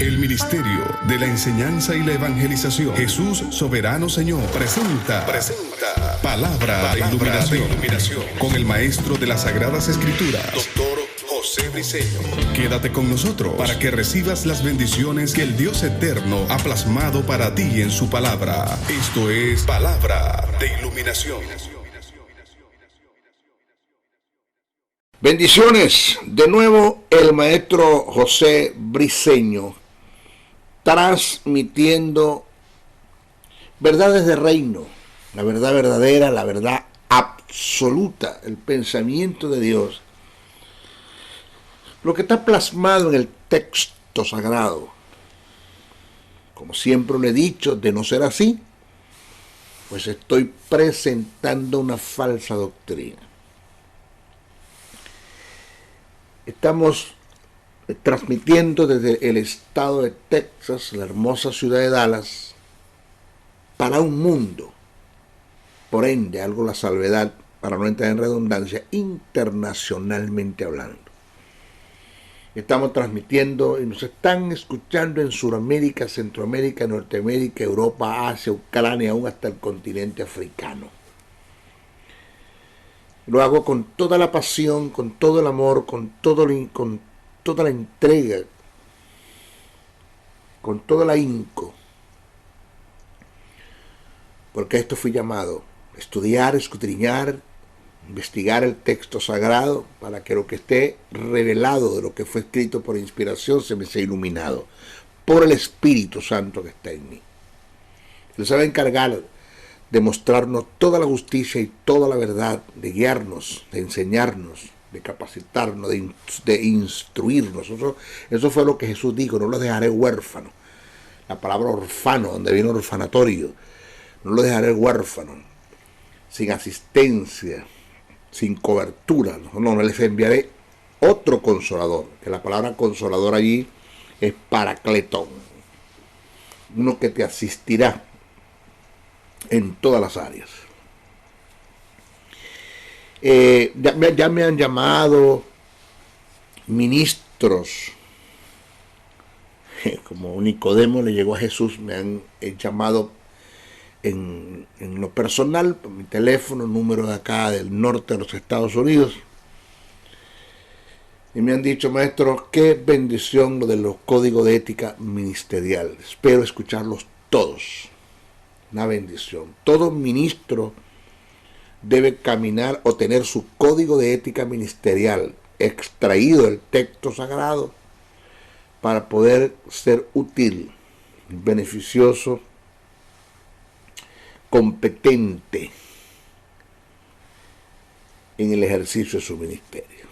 El Ministerio de la Enseñanza y la Evangelización, Jesús Soberano Señor, presenta Palabra de Iluminación con el Maestro de las Sagradas Escrituras, Dr. José Briceño. Quédate con nosotros para que recibas las bendiciones que el Dios Eterno ha plasmado para ti en su palabra. Esto es Palabra de Iluminación. Bendiciones, de nuevo el maestro José Briceño, transmitiendo verdades de reino, la verdad verdadera, la verdad absoluta, el pensamiento de Dios, lo que está plasmado en el texto sagrado. Como siempre le he dicho, de no ser así, pues estoy presentando una falsa doctrina. Estamos transmitiendo desde el estado de Texas, la hermosa ciudad de Dallas, para un mundo, por ende, algo la salvedad, para no entrar en redundancia, internacionalmente hablando. Estamos transmitiendo y nos están escuchando en Sudamérica, Centroamérica, Norteamérica, Europa, Asia, Ucrania, aún hasta el continente africano. Lo hago con toda la pasión, con todo el amor, con toda la entrega, con todo el ahínco. Porque a esto fui llamado, estudiar, escudriñar, investigar el texto sagrado para que lo que esté revelado de lo que fue escrito por inspiración se me sea iluminado por el Espíritu Santo que está en mí. Él se va a encargar de mostrarnos toda la justicia y toda la verdad, de guiarnos, de enseñarnos, de capacitarnos, de instruirnos. Eso fue lo que Jesús dijo: no los dejaré huérfanos. La palabra orfano, donde viene orfanatorio, no los dejaré huérfanos, sin asistencia, sin cobertura. No les enviaré otro consolador, que la palabra consolador allí es paracletón, uno que te asistirá en todas las áreas. Ya me han llamado ministros, como Nicodemo le llegó a Jesús, me han llamado en lo personal, por mi teléfono, número de acá del norte de los Estados Unidos, y me han dicho: maestro, qué bendición lo de los códigos de ética ministerial, espero escucharlos todos. Una bendición. Todo ministro debe caminar o tener su código de ética ministerial extraído del texto sagrado para poder ser útil, beneficioso, competente en el ejercicio de su ministerio.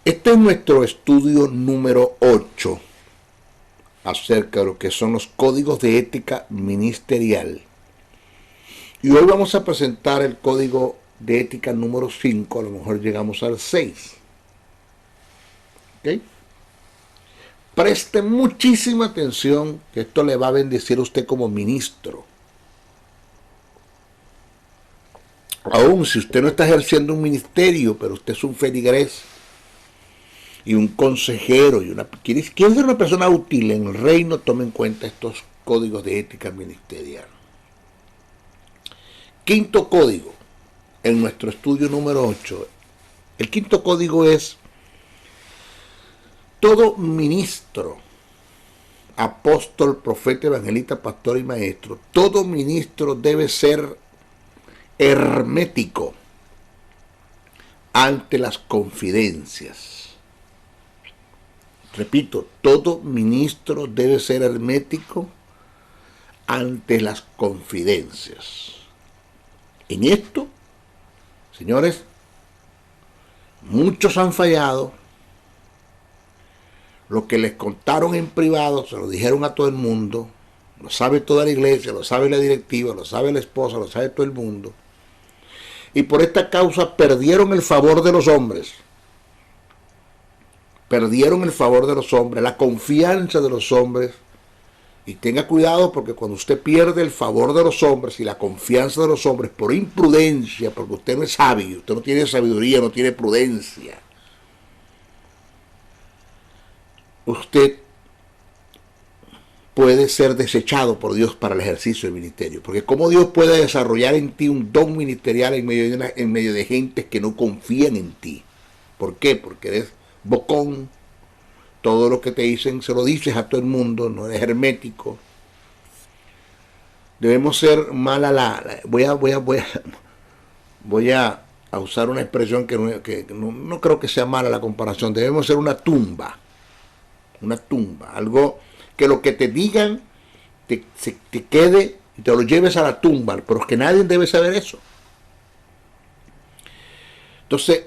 Este es nuestro estudio número 8 acerca de lo que son los códigos de ética ministerial. Y hoy vamos a presentar el código de ética número 5, a lo mejor llegamos al 6. ¿Ok? Preste muchísima atención, que esto le va a bendecir a usted como ministro. Aún si usted no está ejerciendo un ministerio, pero usted es un feligrés y un consejero, y quiere ser una persona útil en el reino, tome en cuenta estos códigos de ética ministerial. Quinto código, en nuestro estudio número 8. El quinto código es: todo ministro, apóstol, profeta, evangelista, pastor y maestro, todo ministro debe ser hermético ante las confidencias. Repito, todo ministro debe ser hermético ante las confidencias. En esto, señores, muchos han fallado. Lo que les contaron en privado se lo dijeron a todo el mundo. Lo sabe toda la iglesia, lo sabe la directiva, lo sabe la esposa, lo sabe todo el mundo. Y por esta causa perdieron el favor de los hombres. Perdieron el favor de los hombres, la confianza de los hombres. Y tenga cuidado, porque cuando usted pierde el favor de los hombres y la confianza de los hombres por imprudencia, porque usted no es sabio, usted no tiene sabiduría, no tiene prudencia, usted puede ser desechado por Dios para el ejercicio del ministerio. Porque cómo Dios puede desarrollar en ti un don ministerial en medio de gente que no confían en ti. ¿Por qué? Porque eres bocón, todo lo que te dicen se lo dices a todo el mundo, no eres hermético. Debemos ser voy a usar una expresión que no creo que sea mala la comparación. Debemos ser una tumba, algo que lo que te digan te quede y te lo lleves a la tumba, pero es que nadie debe saber eso. Entonces,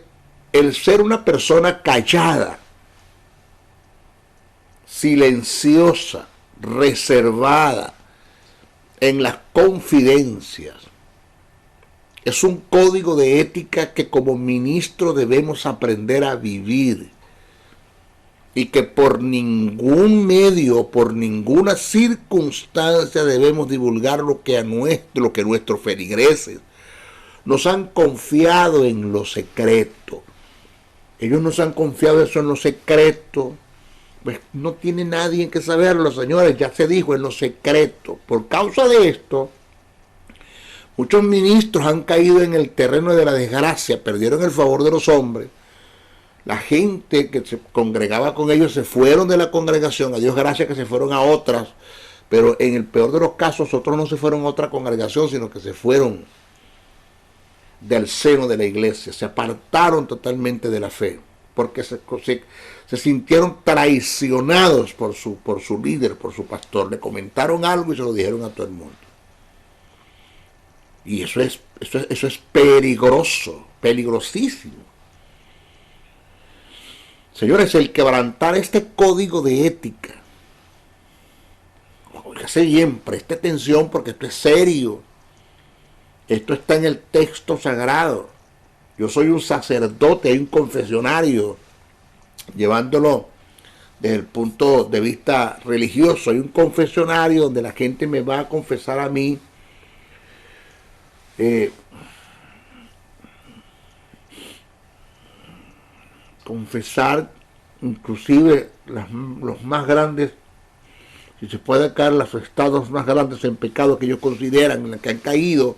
el ser una persona callada, silenciosa, reservada en las confidencias, es un código de ética que como ministro debemos aprender a vivir y que por ningún medio, por ninguna circunstancia debemos divulgar lo que nuestros feligreses nos han confiado en lo secreto. Ellos nos han confiado eso en lo secreto. Pues no tiene nadie que saberlo, señores, ya se dijo, en lo secreto. Por causa de esto, muchos ministros han caído en el terreno de la desgracia, perdieron el favor de los hombres. La gente que se congregaba con ellos se fueron de la congregación, a Dios gracias que se fueron a otras, pero en el peor de los casos otros no se fueron a otra congregación, sino que se fueron del seno de la iglesia, se apartaron totalmente de la fe, porque se sintieron traicionados por su líder, por su pastor. Le comentaron algo y se lo dijeron a todo el mundo. Y eso es peligroso, peligrosísimo. Señores, el quebrantar este código de ética, óigase bien, preste atención porque esto es serio. Esto está en el texto sagrado. Yo soy un sacerdote, hay un confesionario, llevándolo desde el punto de vista religioso. Hay un confesionario donde la gente me va a confesar a mí confesar inclusive los más grandes, si se puede caer, los estados más grandes en pecado que ellos consideran, en los que han caído,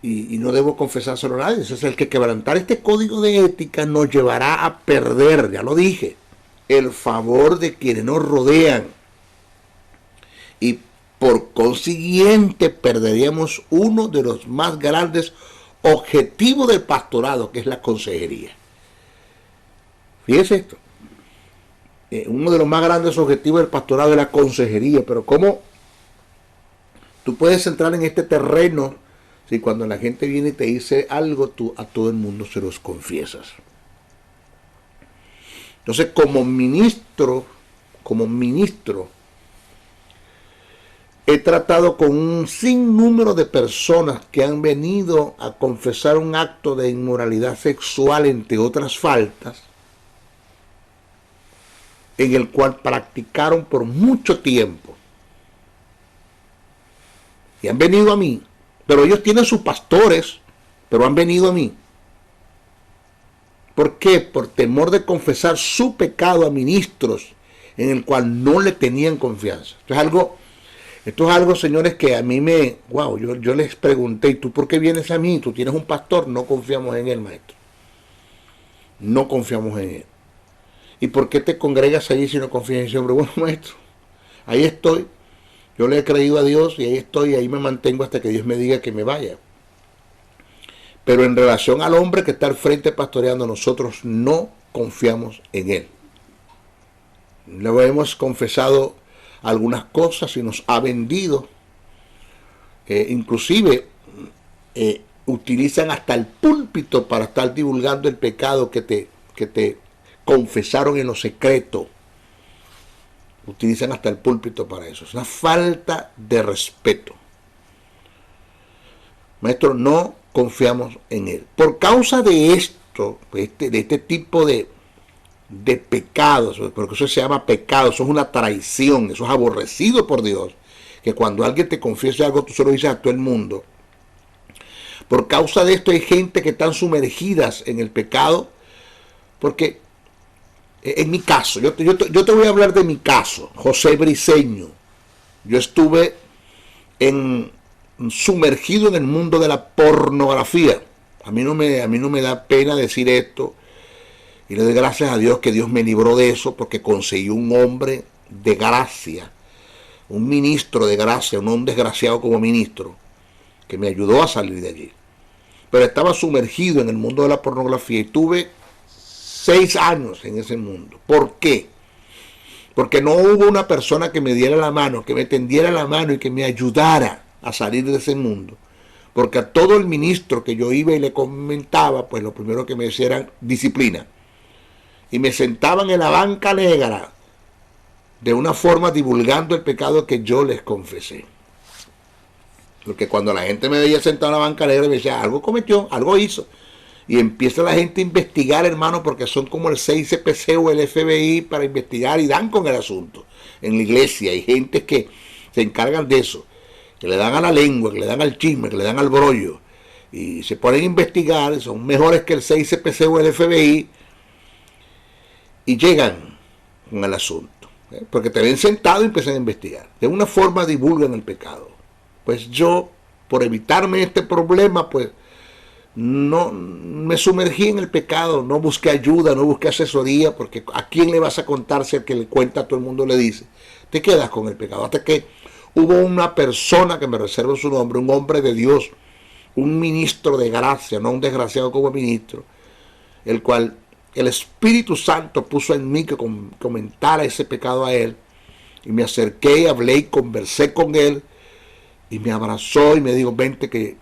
y no debo confesárselo a nadie. Ese es el que quebrantar este código de ética nos llevará a perder, ya lo dije, el favor de quienes nos rodean, y por consiguiente perderíamos uno de los más grandes objetivos del pastorado, que es la consejería. Fíjese esto, uno de los más grandes objetivos del pastorado es la consejería. Pero ¿cómo tú puedes entrar en este terreno si cuando la gente viene y te dice algo, tú a todo el mundo se los confiesas? Entonces, como ministro, he tratado con un sinnúmero de personas que han venido a confesar un acto de inmoralidad sexual, entre otras faltas, en el cual practicaron por mucho tiempo. Y han venido a mí, pero ellos tienen sus pastores, pero han venido a mí. ¿Por qué? Por temor de confesar su pecado a ministros en el cual no le tenían confianza. Esto es algo, señores, que a mí yo les pregunté, ¿y tú por qué vienes a mí? Tú tienes un pastor, no confiamos en él, maestro. No confiamos en él. ¿Y por qué te congregas allí si no confías en ese hombre? Bueno, maestro, ahí estoy. Yo le he creído a Dios y ahí estoy, y ahí me mantengo hasta que Dios me diga que me vaya. Pero en relación al hombre que está al frente pastoreando, nosotros no confiamos en él. Le hemos confesado algunas cosas y nos ha vendido. Inclusive utilizan hasta el púlpito para estar divulgando el pecado que te confesaron en lo secreto. Utilizan hasta el púlpito para eso. Es una falta de respeto. Maestro, no confiamos en él. Por causa de esto, de este tipo de pecados, porque eso se llama pecado, eso es una traición, eso es aborrecido por Dios, que cuando alguien te confiese algo, tú se lo dices a todo el mundo. Por causa de esto hay gente que están sumergidas en el pecado, porque En mi caso, yo te voy a hablar de mi caso, José Briceño. Yo estuve sumergido en el mundo de la pornografía. A mí no me da pena decir esto. Y le doy gracias a Dios que Dios me libró de eso, porque conseguí un hombre de gracia, un ministro de gracia, no un desgraciado como ministro, que me ayudó a salir de allí. Pero estaba sumergido en el mundo de la pornografía y tuve 6 años en ese mundo. ¿Por qué? Porque no hubo una persona que me diera la mano, que me tendiera la mano y que me ayudara a salir de ese mundo. Porque a todo el ministro que yo iba y le comentaba, pues lo primero que me decía era disciplina. Y me sentaban en la banca negra, de una forma divulgando el pecado que yo les confesé. Porque cuando la gente me veía sentado en la banca negra, me decía, algo cometió, algo hizo. Y empieza la gente a investigar, hermano, porque son como el CICPC o el FBI para investigar y dan con el asunto. En la iglesia hay gente que se encargan de eso, que le dan a la lengua, que le dan al chisme, que le dan al brollo. Y se ponen a investigar, son mejores que el CICPC o el FBI, y llegan con el asunto. Porque te ven sentado y empiezan a investigar. De una forma divulgan el pecado. Pues yo, por evitarme este problema, pues no me sumergí en el pecado, no busqué ayuda, no busqué asesoría, porque ¿a quién le vas a contar si el que le cuenta a todo el mundo le dice? Te quedas con el pecado. Hasta que hubo una persona, que me reservo su nombre, un hombre de Dios, un ministro de gracia, no un desgraciado como ministro, el cual el Espíritu Santo puso en mí que comentara ese pecado a él, y me acerqué, hablé y conversé con él, y me abrazó y me dijo, vente que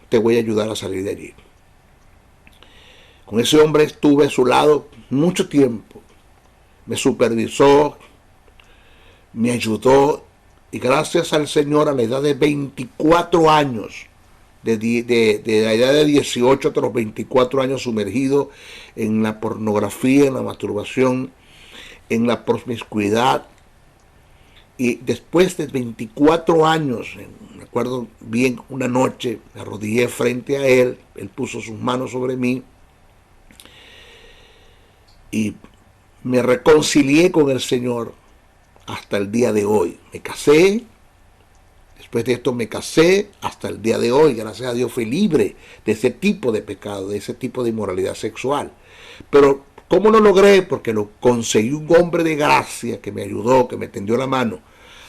te voy a ayudar a salir de allí. Con ese hombre estuve a su lado mucho tiempo, me supervisó, me ayudó, y gracias al Señor, a la edad de 24 años, de la edad de 18 hasta los 24 años, sumergido en la pornografía, en la masturbación, en la promiscuidad. Y después de 24 años, me acuerdo bien, una noche me arrodillé frente a él puso sus manos sobre mí y me reconcilié con el Señor hasta el día de hoy. Me casé. Después de esto me casé hasta el día de hoy. Gracias a Dios fui libre de ese tipo de pecado, de ese tipo de inmoralidad sexual. Pero ¿cómo lo logré? Porque lo conseguí un hombre de gracia que me ayudó, que me tendió la mano.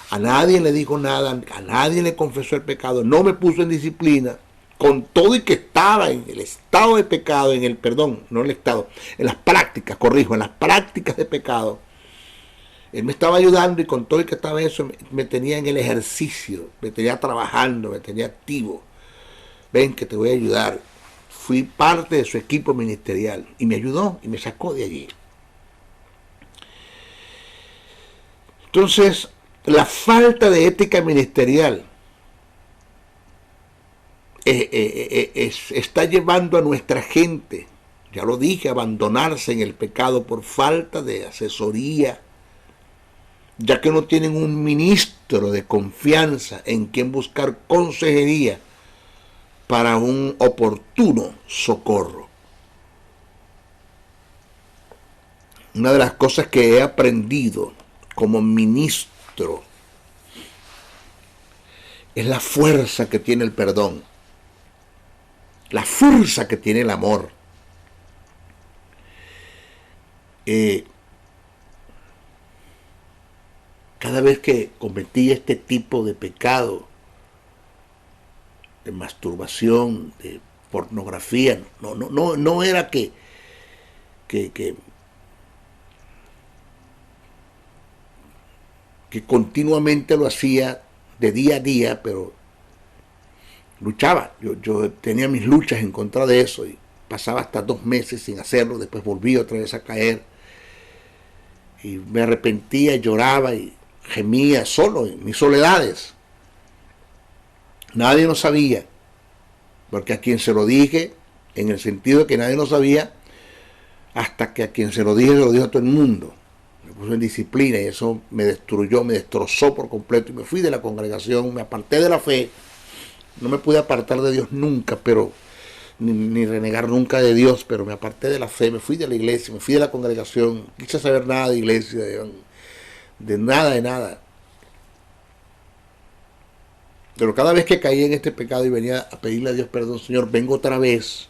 A nadie le dijo nada, a nadie le confesó el pecado, no me puso en disciplina, con todo y que estaba en el estado de pecado, en las prácticas de pecado. Él me estaba ayudando y con todo y que estaba eso, me tenía en el ejercicio, me tenía trabajando, me tenía activo. Ven que te voy a ayudar. Fui parte de su equipo ministerial y me ayudó y me sacó de allí. Entonces, la falta de ética ministerial está llevando a nuestra gente, ya lo dije, a abandonarse en el pecado por falta de asesoría, ya que no tienen un ministro de confianza en quien buscar consejería para un oportuno socorro. Una de las cosas que he aprendido como ministro es la fuerza que tiene el perdón, la fuerza que tiene el amor. Cada vez que cometí este tipo de pecado, de masturbación, de pornografía, no era que continuamente lo hacía de día a día, pero luchaba. Yo tenía mis luchas en contra de eso y pasaba hasta 2 meses sin hacerlo, después volví otra vez a caer y me arrepentía, lloraba y gemía solo en mis soledades. Nadie lo sabía, porque a quien se lo dije, en el sentido de que nadie lo sabía, hasta que a quien se lo dije, se lo dijo a todo el mundo. Me puso en disciplina y eso me destruyó, me destrozó por completo y me fui de la congregación, me aparté de la fe. No me pude apartar de Dios nunca, pero ni renegar nunca de Dios, pero me aparté de la fe, me fui de la iglesia, me fui de la congregación, no quise saber nada de iglesia, de nada. Pero cada vez que caí en este pecado y venía a pedirle a Dios perdón, Señor, vengo otra vez.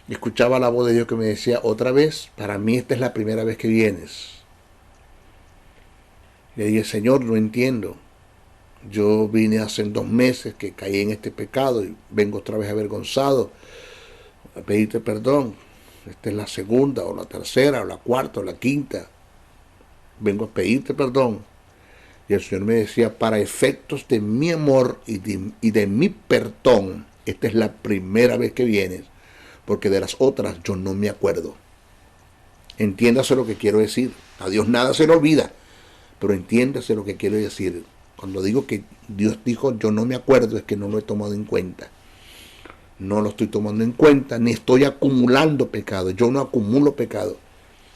Y escuchaba la voz de Dios que me decía, otra vez, para mí esta es la primera vez que vienes. Le dije, Señor, no entiendo. Yo vine hace 2 meses que caí en este pecado y vengo otra vez avergonzado a pedirte perdón. Esta es la segunda o la tercera o la cuarta o la quinta. Vengo a pedirte perdón. Y el Señor me decía, para efectos de mi amor y de mi perdón, esta es la primera vez que vienes, porque de las otras yo no me acuerdo. Entiéndase lo que quiero decir. A Dios nada se le olvida, pero entiéndase lo que quiero decir. Cuando digo que Dios dijo yo no me acuerdo, es que no lo he tomado en cuenta. No lo estoy tomando en cuenta, ni estoy acumulando pecado. Yo no acumulo pecado.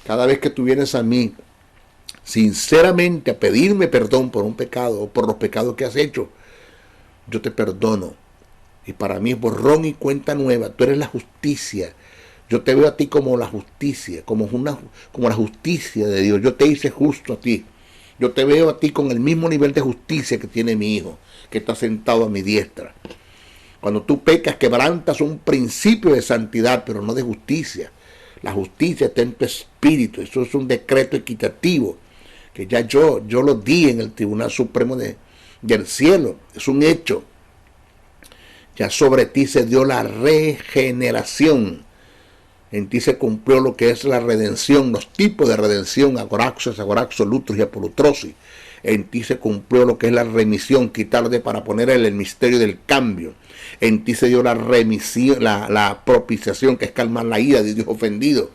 Cada vez que tú vienes a mí, sinceramente, a pedirme perdón por un pecado o por los pecados que has hecho, yo te perdono. Y para mí es borrón y cuenta nueva. Tú eres la justicia. Yo te veo a ti como la justicia, como la justicia de Dios. Yo te hice justo a ti. Yo te veo a ti con el mismo nivel de justicia que tiene mi hijo, que está sentado a mi diestra. Cuando tú pecas, quebrantas un principio de santidad, pero no de justicia. La justicia está en tu espíritu. Eso es un decreto equitativo, que ya yo lo di en el Tribunal Supremo del cielo. Es un hecho. Ya sobre ti se dio la regeneración. En ti se cumplió lo que es la redención, los tipos de redención, agoraxos, lutros y apolutrosis. En ti se cumplió lo que es la remisión, quitarle para poner el misterio del cambio. En ti se dio la remisión, la propiciación, que es calmar la ira de Dios ofendido.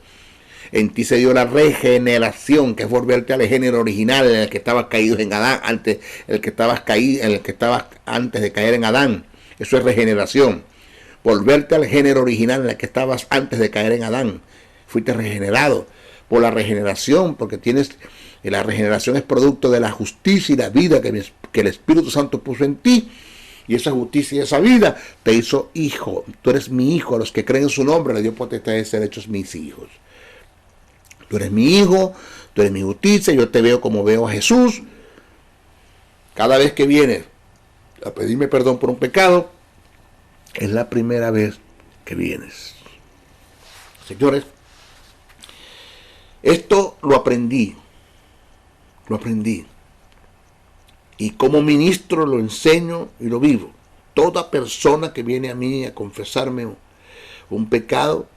En ti se dio la regeneración, que es volverte al género original en el que estabas caído en Adán, en el que estabas antes de caer en Adán. Eso es regeneración. Volverte al género original en el que estabas antes de caer en Adán. Fuiste regenerado por la regeneración, porque la regeneración es producto de la justicia y la vida que el Espíritu Santo puso en ti. Y esa justicia y esa vida te hizo hijo. Tú eres mi hijo. A los que creen en su nombre le dio potestad de ser hechos mis hijos. Tú eres mi hijo, tú eres mi justicia. Yo te veo como veo a Jesús. Cada vez que vienes a pedirme perdón por un pecado, es la primera vez que vienes. Señores, esto lo aprendí. Y como ministro lo enseño y lo vivo. Toda persona que viene a mí a confesarme un pecado,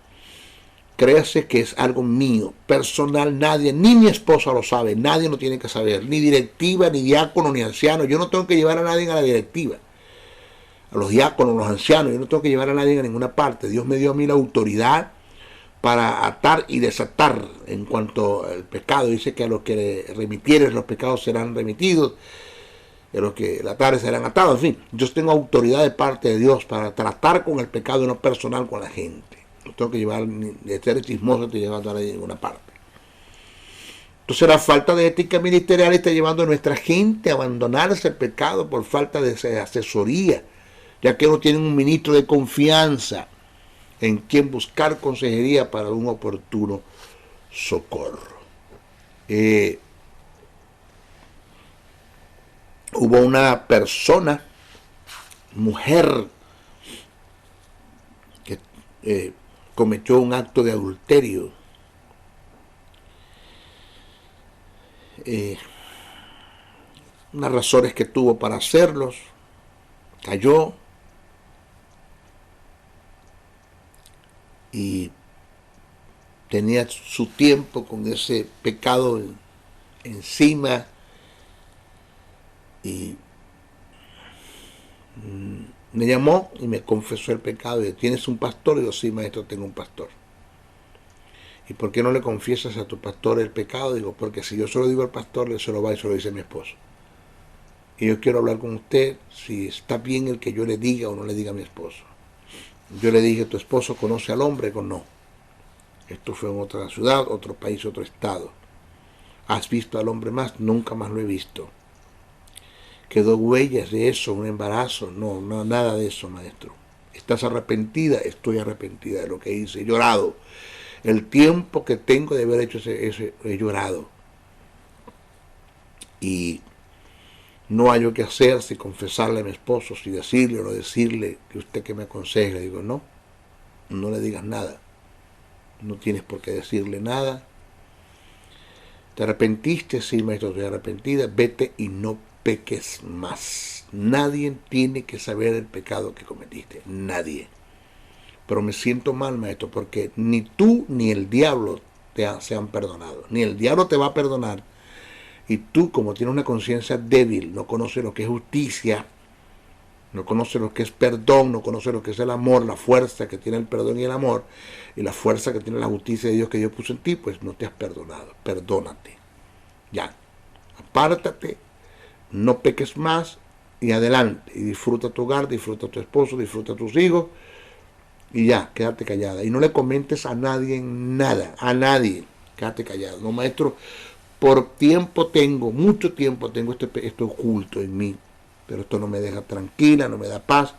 créase que es algo mío, personal. Nadie, ni mi esposa lo sabe, nadie lo tiene que saber, ni directiva, ni diácono, ni anciano. Yo no tengo que llevar a nadie a la directiva, a los diáconos, a los ancianos. Yo no tengo que llevar a nadie a ninguna parte. Dios me dio a mí la autoridad para atar y desatar en cuanto al pecado. Dice que a los que remitieres los pecados serán remitidos, y a los que atares serán atados. En fin, yo tengo autoridad de parte de Dios para tratar con el pecado y no personal con la gente. No tengo que llevar, de ser chismoso, te llevando a nadie a ninguna parte. Entonces la falta de ética ministerial está llevando a nuestra gente a abandonarse el pecado por falta de asesoría, ya que no tienen un ministro de confianza en quien buscar consejería para un oportuno socorro. Hubo una persona, mujer, que cometió un acto de adulterio. Unas razones que tuvo para hacerlos, cayó y tenía su tiempo con ese pecado encima, y me llamó y me confesó el pecado. Y ¿tienes un pastor? Y yo, sí, maestro, tengo un pastor. ¿Y por qué no le confiesas a tu pastor el pecado? Digo, porque si yo se lo digo al pastor, él se lo va y se lo dice a mi esposo. Y yo quiero hablar con usted si está bien el que yo le diga o no le diga a mi esposo. Yo le dije, ¿tu esposo conoce al hombre? Digo, no. Esto fue en otra ciudad, otro país, otro estado. ¿Has visto al hombre más? Nunca más lo he visto. ¿Quedó huellas de eso, un embarazo? No, nada de eso, maestro. ¿Estás arrepentida? Estoy arrepentida de lo que hice. He llorado. El tiempo que tengo de haber hecho ese he llorado. Y no hay yo qué hacer si confesarle a mi esposo, si decirle o no decirle, que usted que me aconseja. Le digo, no, no le digas nada. No tienes por qué decirle nada. ¿Te arrepentiste? Sí, maestro, estoy arrepentida. Vete y no peques más. Nadie tiene que saber el pecado que cometiste. Nadie. Pero me siento mal, maestro, porque ni tú ni el diablo se han perdonado. Ni el diablo te va a perdonar. Y tú, como tienes una conciencia débil, no conoces lo que es justicia, no conoces lo que es perdón, no conoces lo que es el amor, la fuerza que tiene el perdón y el amor, y la fuerza que tiene la justicia de Dios que Dios puso en ti, pues no te has perdonado. Perdónate. Ya. Apártate, no peques más y adelante. Y disfruta tu hogar, disfruta a tu esposo, disfruta a tus hijos. Y ya, quédate callada. Y no le comentes a nadie nada, a nadie. Quédate callado. No, maestro, por mucho tiempo tengo esto oculto en mí. Pero esto no me deja tranquila, no me da paz.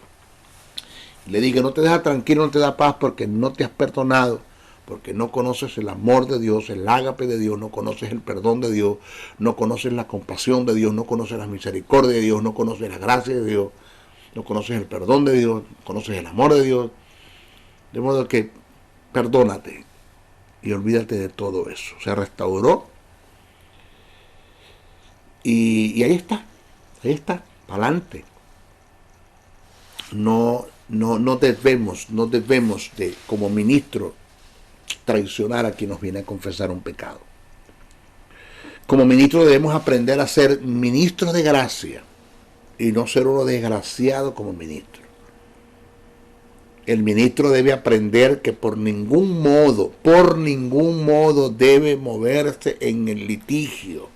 Le digo, no te deja tranquilo, no te da paz porque no te has perdonado, porque no conoces el amor de Dios, el ágape de Dios, no conoces el perdón de Dios, no conoces la compasión de Dios, no conoces la misericordia de Dios, no conoces la gracia de Dios, no conoces el perdón de Dios, no conoces el amor de Dios. De modo que perdónate y olvídate de todo eso. Se restauró y ahí está, para adelante. No debemos de, como ministro, traicionar a quien nos viene a confesar un pecado. Como ministro debemos aprender a ser ministros de gracia y no ser uno desgraciado como ministro. El ministro debe aprender que por ningún modo debe moverse en el litigio,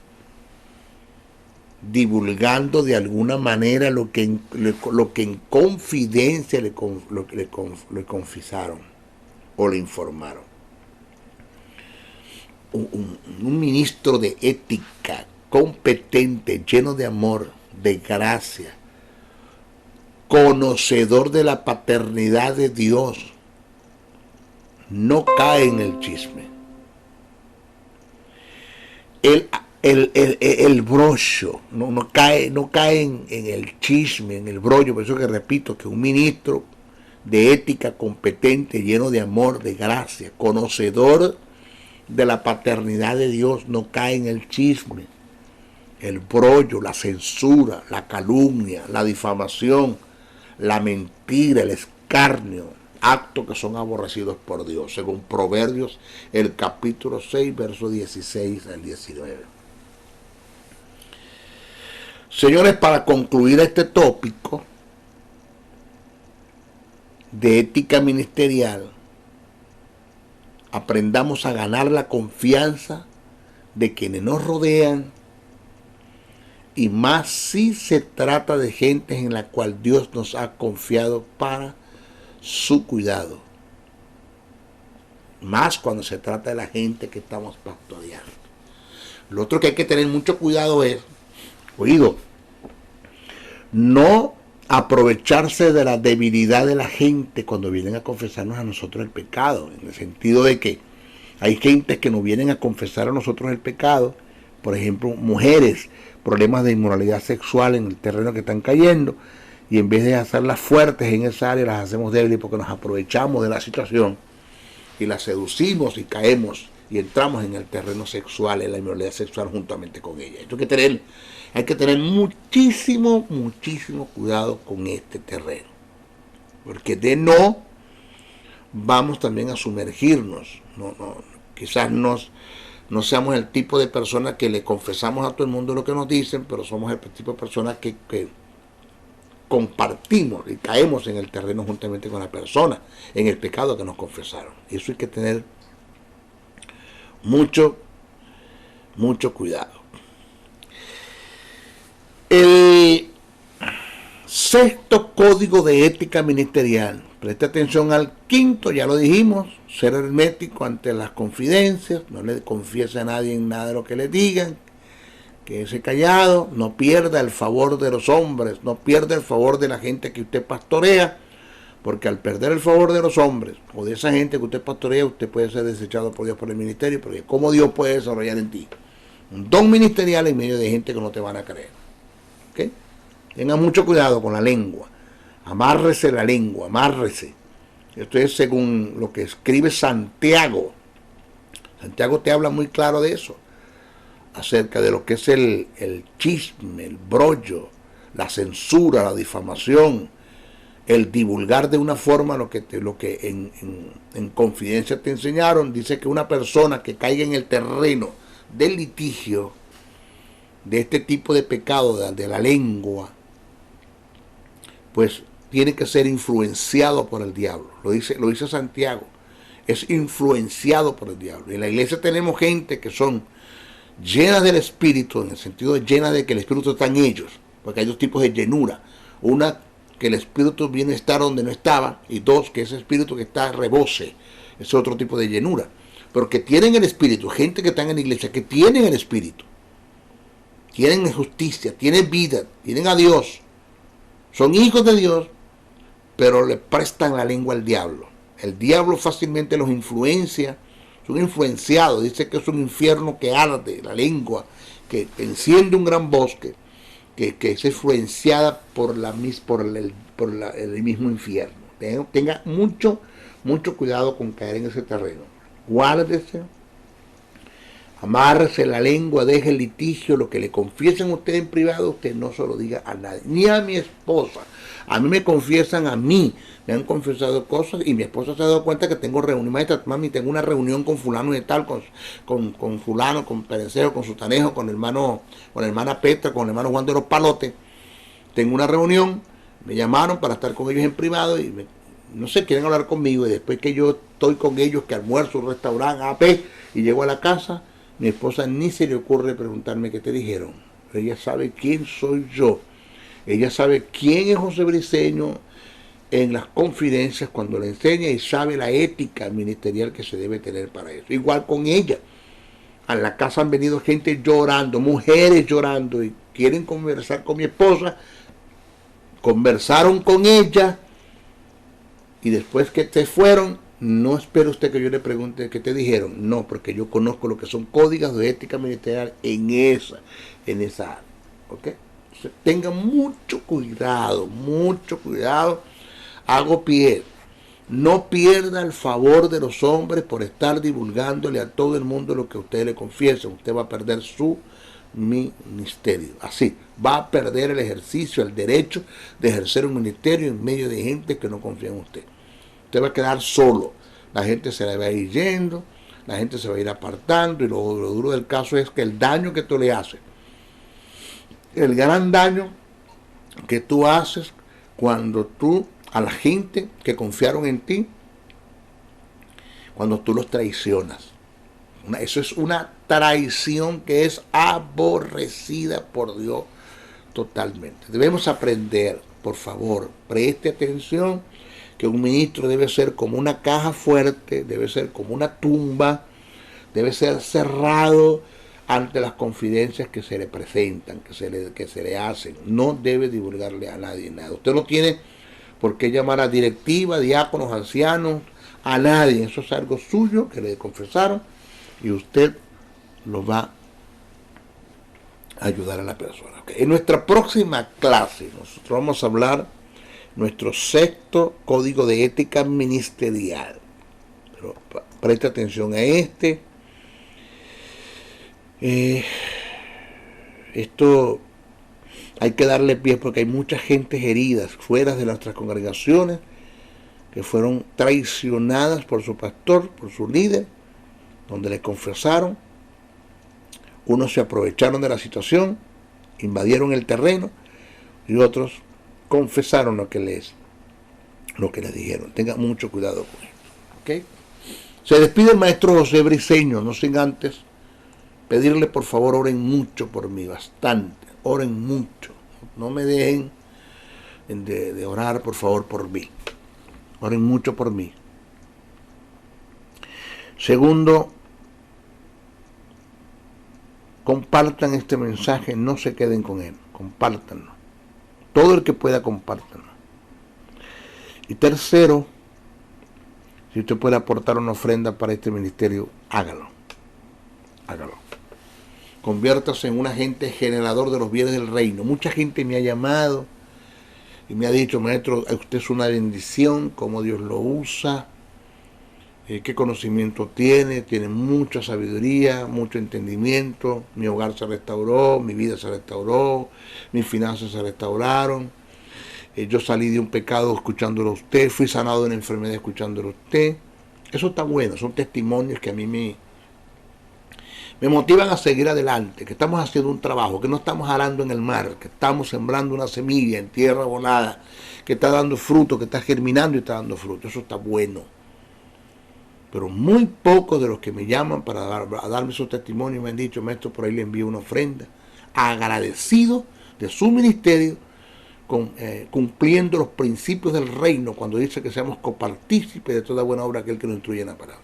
divulgando de alguna manera lo que en confidencia le confesaron o le informaron. Un ministro de ética, competente, lleno de amor, de gracia, conocedor de la paternidad de Dios, no cae en el chisme. El brollo, no cae en el chisme, en el brollo. Por eso que repito que un ministro de ética competente, lleno de amor, de gracia, conocedor de la paternidad de Dios, no cae en el chisme, el brollo, la censura, la calumnia, la difamación, la mentira, el escarnio, actos que son aborrecidos por Dios, según Proverbios, el capítulo 6, versos 16 al 19. Señores, para concluir este tópico de ética ministerial, aprendamos a ganar la confianza de quienes nos rodean, y más si se trata de gente en la cual Dios nos ha confiado para su cuidado. Más cuando se trata de la gente que estamos pastoreando. Lo otro que hay que tener mucho cuidado es, no aprovecharse de la debilidad de la gente cuando vienen a confesarnos a nosotros el pecado, en el sentido de que hay gentes que nos vienen a confesar a nosotros el pecado, por ejemplo, mujeres, problemas de inmoralidad sexual en el terreno que están cayendo, y en vez de hacerlas fuertes en esa área, las hacemos débiles porque nos aprovechamos de la situación y las seducimos y caemos y entramos en el terreno sexual, en la inmoralidad sexual juntamente con ella. Esto hay que tener muchísimo cuidado con este terreno, porque de no vamos también a sumergirnos. Quizás no seamos el tipo de personas que le confesamos a todo el mundo lo que nos dicen, pero somos el tipo de personas que compartimos y caemos en el terreno juntamente con la persona, en el pecado que nos confesaron. Eso hay que tener mucho cuidado. El sexto código de ética ministerial, preste atención al quinto, ya lo dijimos, ser hermético ante las confidencias, no le confiese a nadie en nada de lo que le digan, quédese callado, no pierda el favor de los hombres, no pierda el favor de la gente que usted pastorea, Porque al perder el favor de los hombres o de esa gente que usted pastorea, usted puede ser desechado por Dios por el ministerio, porque ¿cómo Dios puede desarrollar en ti un don ministerial en medio de gente que no te van a creer? ¿Okay? Tenga mucho cuidado con la lengua. Amárrese la lengua, amárrese. Esto es según lo que escribe Santiago. Santiago te habla muy claro de eso, acerca de lo que es el chisme, el brollo, la censura, la difamación, el divulgar de una forma lo que en confidencia te enseñaron. Dice que una persona que caiga en el terreno del litigio, de este tipo de pecado, de la lengua, pues tiene que ser influenciado por el diablo. Lo dice Santiago. Es influenciado por el diablo. En la iglesia tenemos gente que son llenas del Espíritu, en el sentido de llenas de que el Espíritu está en ellos, porque hay dos tipos de llenura. Una, que el Espíritu viene a estar donde no estaba, y dos, que ese Espíritu que está rebose. Es otro tipo de llenura. Pero que tienen el Espíritu, gente que está en la iglesia, que tienen el Espíritu, tienen justicia, tienen vida, tienen a Dios, son hijos de Dios, pero le prestan la lengua al diablo. El diablo fácilmente los influencia, son influenciados. Dice que es un infierno que arde, la lengua, que enciende un gran bosque, que es influenciada por el mismo infierno. Tenga mucho cuidado con caer en ese terreno. Guárdese, amárrese la lengua, deje el litigio, lo que le confiesen a usted en privado, usted no se lo diga a nadie, ni a mi esposa. A mí me confiesan a mí, me han confesado cosas y mi esposa se ha dado cuenta que tengo reunión. Maestra, mami, tengo una reunión con fulano y tal, con fulano, con Pereceo, con Sutanejo, con la hermana Petra, con el hermano Juan de los Palotes. Tengo una reunión, me llamaron para estar con ellos en privado y no sé, quieren hablar conmigo, y después que yo estoy con ellos, que almuerzo, un restaurante, AP, y llego a la casa, mi esposa ni se le ocurre preguntarme qué te dijeron. Ella sabe quién soy yo. Ella sabe quién es José Briceño en las confidencias cuando le enseña, y sabe la ética ministerial que se debe tener para eso. Igual con ella. A la casa han venido gente llorando, mujeres llorando, y quieren conversar con mi esposa. Conversaron con ella, y después que se fueron, no espere usted que yo le pregunte qué te dijeron. No, porque yo conozco lo que son códigos de ética ministerial en esa área. ¿Ok? Tenga mucho cuidado, hago pie. No pierda el favor de los hombres por estar divulgándole a todo el mundo lo que usted le confiesa. Usted va a perder su ministerio. Así, va a perder el ejercicio, el derecho de ejercer un ministerio en medio de gente que no confía en usted. Usted va a quedar solo. La gente se le va a ir yendo, la gente se va a ir apartando, y lo duro del caso es que el daño que tú le haces, el gran daño que tú haces cuando tú, a la gente que confiaron en ti, cuando tú los traicionas. Eso es una traición que es aborrecida por Dios totalmente. Debemos aprender, por favor, preste atención, que un ministro debe ser como una caja fuerte, debe ser como una tumba, debe ser cerrado ante las confidencias que se le presentan, que se le hacen. No debe divulgarle a nadie nada. Usted no tiene por qué llamar a directiva, diáconos, ancianos, a nadie. Eso es algo suyo que le confesaron, y usted lo va a ayudar a la persona. Okay. En nuestra próxima clase nosotros vamos a hablar nuestro sexto código de ética ministerial. Pero preste atención a este. Esto hay que darle pie, porque hay muchas gentes heridas fuera de nuestras congregaciones que fueron traicionadas por su pastor, por su líder, donde le confesaron. Unos se aprovecharon de la situación, invadieron el terreno, y otros confesaron lo que les dijeron. Tengan mucho cuidado con esto. ¿Okay? Se despide el maestro José Briceño, no sin antes pedirle, por favor, oren mucho por mí, bastante, oren mucho. No me dejen de orar, por favor, por mí. Oren mucho por mí. Segundo, compartan este mensaje, no se queden con él, compártanlo. Todo el que pueda, compártanlo. Y tercero, si usted puede aportar una ofrenda para este ministerio, hágalo. Hágalo. Conviértase en un agente generador de los bienes del reino. Mucha gente me ha llamado y me ha dicho, maestro, usted es una bendición, cómo Dios lo usa, qué conocimiento tiene mucha sabiduría, mucho entendimiento, mi hogar se restauró, mi vida se restauró, mis finanzas se restauraron, yo salí de un pecado escuchándolo a usted, fui sanado de una enfermedad escuchándolo a usted. Eso está bueno, son testimonios que a mí me motivan a seguir adelante, que estamos haciendo un trabajo, que no estamos arando en el mar, que estamos sembrando una semilla en tierra volada, que está dando fruto, que está germinando y está dando fruto. Eso está bueno. Pero muy pocos de los que me llaman para darme esos testimonios me han dicho, maestro, por ahí le envío una ofrenda, agradecido de su ministerio, cumpliendo los principios del reino, cuando dice que seamos copartícipes de toda buena obra aquel que nos instruye en la palabra.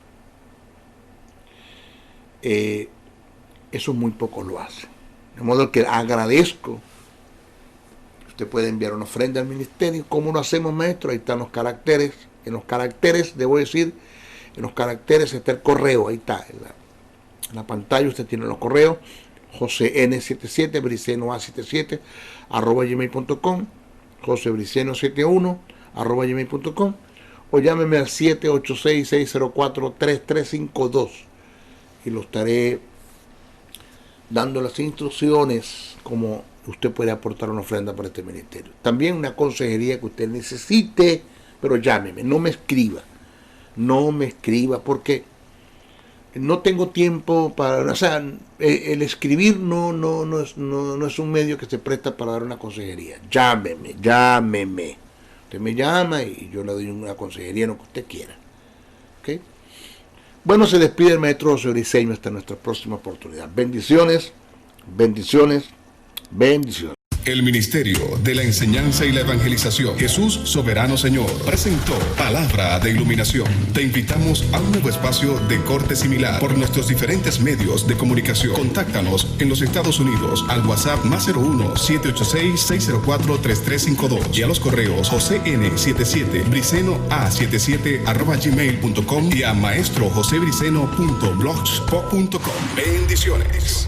Eso muy pocos lo hacen. De modo que agradezco. Usted puede enviar una ofrenda al ministerio. ¿Cómo lo hacemos, maestro? Ahí están los caracteres. En los caracteres, debo decir, en los caracteres está el correo. Ahí está. En la pantalla usted tiene los correos. JoseN77, Briceno-A77, @gmail.com, JoseBriceno71, @gmail.com, o llámeme al 786-604-3352 y lo estaré dando las instrucciones como usted puede aportar una ofrenda para este ministerio. También una consejería que usted necesite, pero llámeme, no me escriba, porque no tengo tiempo para, o sea, el escribir no es un medio que se presta para dar una consejería. Llámeme. Usted me llama y yo le doy una consejería en lo que usted quiera. ¿Okay? Bueno, se despide el maestro José Briceño hasta nuestra próxima oportunidad. Bendiciones. El Ministerio de la Enseñanza y la Evangelización, Jesús Soberano Señor, presentó Palabra de Iluminación. Te invitamos a un nuevo espacio de corte similar por nuestros diferentes medios de comunicación. Contáctanos en los Estados Unidos al WhatsApp +01 786-604-3352 y a los correos josén77 briceno-a77 @gmail.com y a maestrojosebriceno.blogspot.com. Bendiciones.